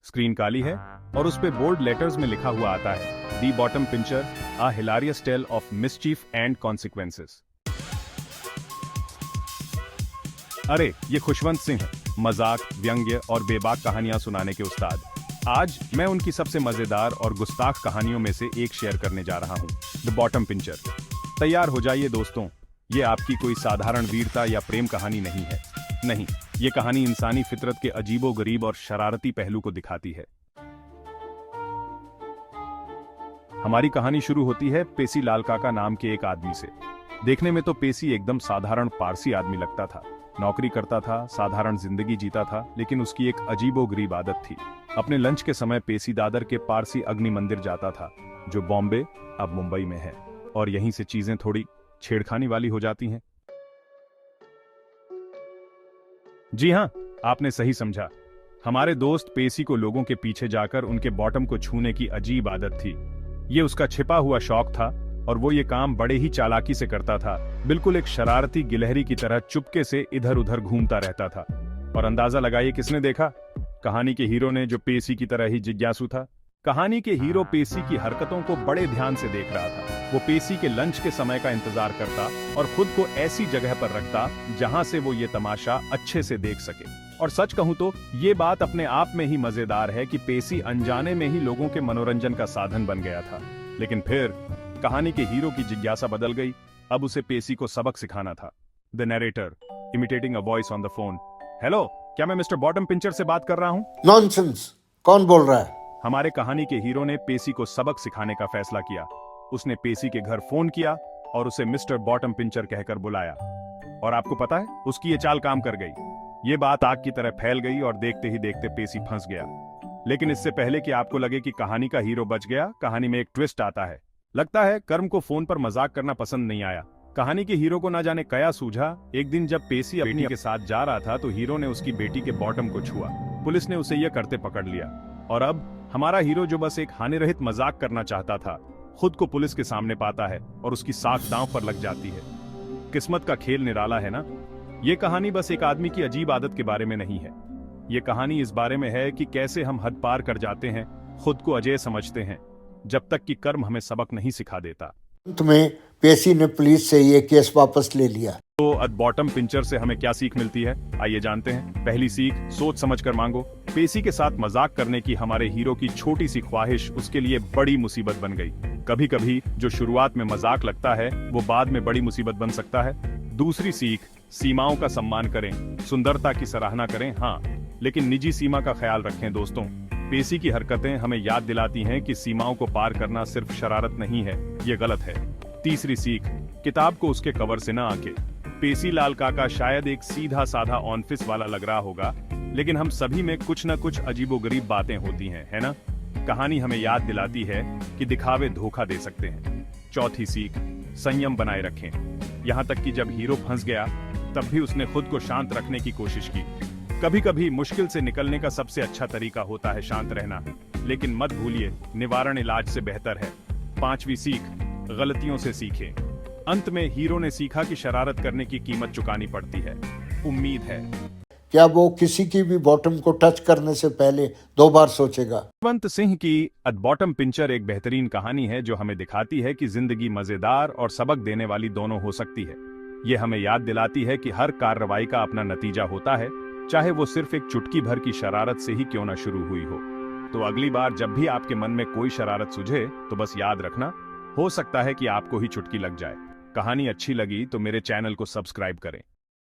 Screen काली है और उस पे बोल्ड लेटर्स में लिखा हुआ आता है, the bottom pincher, a hilarious tale of mischief and consequences. अरे ये खुशवंत सिंह, मजाक, व्यंग्य और बेबाक कहानियां सुनाने के उस्ताद। आज मैं उनकी सबसे मजेदार और गुस्ताख कहानियों में से एक शेयर करने जा रहा हूं, द बॉटम पिंचर। तैयार हो जाइए दोस्तों, ये आपकी कोई साधारण वीरता या प्रेम कहानी नहीं है। नहीं, ये कहानी इंसानी फितरत के अजीबो-गरीब और शरारती पहलू को दिखाती है। हमारी कहानी शुरू होती है पेसी लाल काका नाम के एक आदमी से। देखने में तो पेसी एकदम साधारण पारसी आदमी लगता था। नौकरी करता था, साधारण जिंदगी जीता था, लेकिन उसकी एक अजीबो-गरीब आदत थी। अपने लंच के समय पेसी दादर के पारसी अग्नि मंदिर जाता था, जो बॉम्बे अब मुंबई में है, और यहीं से चीजें थोड़ी छेड़खानी वाली हो जाती हैं। जी हां, आपने सही समझा। हमारे दोस्त पेसी को लोगों के पीछे जाकर उनके बॉटम को छूने की अजीब आदत थी। ये उसका छिपा हुआ शौक था और वो ये काम बड़े ही चालाकी से करता था, बिल्कुल एक शरारती गिलहरी की तरह चुपके से इधर उधर घूमता रहता था। और अंदाजा लगाइए किसने देखा? कहानी के हीरो ने, जो पेसी की तरह ही जिज्ञासु था। कहानी के हीरो पेसी की हरकतों को बड़े ध्यान से देख रहा था। वो पेसी के लंच के समय का इंतजार करता और खुद को ऐसी जगह पर रखता जहां से वो ये तमाशा अच्छे से देख सके। और सच कहूं तो ये बात अपने आप में ही मजेदार है कि पेसी अनजाने में ही लोगों के मनोरंजन का साधन बन गया था। लेकिन फिर कहानी के हीरो की जिज्ञासा बदल गई। अब उसे पेसी को सबक सिखाना था। The narrator, imitating a voice on the phone. Hello, क्या मैं मिस्टर बॉटम पिंचर से बात कर रहा हूँ? नॉनसेंस, कौन बोल रहा है? हमारे कहानी के हीरो ने पेसी को सबक सिखाने का फैसला किया। उसने पेसी के घर फोन किया और उसे मिस्टर बॉटम पिंचर कहकर बुलाया। और आपको पता है, उसकी ये चाल काम कर गई। ये बात आग की तरह फैल गई और देखते ही देखते पेसी फंस गया। लेकिन इससे पहले कि आपको लगे कि कहानी का हीरो बच गया, कहानी में एक ट्विस्ट आता है। लगता है कर्म को फोन पर मजाक करना पसंद नहीं आया। कहानी के हीरो को ना जाने कया सूझा। एक दिन जब पेसी अपनी के साथ जा रहा था तो हीरो ने उसकी बेटी के बॉटम को छुआ। पुलिस ने उसे यह करते पकड़ लिया। और अब हमारा हीरो, जो बस एक हानिरहित मजाक करना चाहता था, खुद को पुलिस के सामने पाता है और उसकी साख दांव पर लग जाती है। किस्मत का खेल निराला है ना? ये कहानी बस एक आदमी की अजीब आदत के बारे में नहीं है। ये कहानी इस बारे में है कि कैसे हम हद पार कर जाते हैं, खुद को अजय समझते हैं, जब तक कि कर्म हमें सबक नहीं सिखा देता। अंत में पेसी ने पुलिस से ये केस वापस ले लिया। तो द बॉटम पिंचर से हमें क्या सीख मिलती है, आइए जानते हैं। पहली सीख, सोच समझ कर मांगो। पेसी के साथ मजाक करने की हमारे हीरो की छोटी सी ख्वाहिश उसके लिए बड़ी मुसीबत बन गई। कभी कभी जो शुरुआत में मजाक लगता है वो बाद में बड़ी मुसीबत बन सकता है। दूसरी सीख, सीमाओं का सम्मान करें, सुंदरता की सराहना करें, हाँ, लेकिन निजी सीमा का ख्याल रखें दोस्तों। पेसी की हरकतें हमें याद दिलाती हैं कि सीमाओं को पार करना सिर्फ शरारत नहीं है, ये गलत है। तीसरी सीख, किताब को उसके कवर से ना आंके। पेसी लाल काका शायद एक सीधा साधा ऑफिस वाला लग रहा होगा, लेकिन हम सभी में कुछ न कुछ अजीबोगरीब बातें होती हैं, है ना? कहानी हमें याद दिलाती है कि दिखावे धोखा दे सकते हैं। चौथी सीख, संयम बनाए रखें। यहाँ तक कि जब हीरो फंस गया तब भी उसने खुद को शांत रखने की कोशिश की। कभी कभी मुश्किल से निकलने का सबसे अच्छा तरीका होता है शांत रहना, लेकिन मत भूलिए, निवारण इलाज से बेहतर है। पांचवी सीख, गलतियों से सीखें। अंत में हीरो ने सीखा कि शरारत करने की कीमत चुकानी पड़ती है। उम्मीद है क्या वो किसी की भी बॉटम को टच करने से पहले 2 बार सोचेगा? खुशवंत सिंह की द बॉटम पिंचर एक बेहतरीन कहानी है जो हमें दिखाती है कि जिंदगी मजेदार और सबक देने वाली दोनों हो सकती है। ये हमें याद दिलाती है कि हर कार्रवाई का अपना नतीजा होता है, चाहे वो सिर्फ एक चुटकी भर की शरारत से ही क्यों ना शुरू हुई हो। तो अगली बार जब भी आपके मन में कोई शरारत सुझे तो बस याद रखना, हो सकता है कि आपको ही चुटकी लग जाए। कहानी अच्छी लगी तो मेरे चैनल को सब्सक्राइब करें।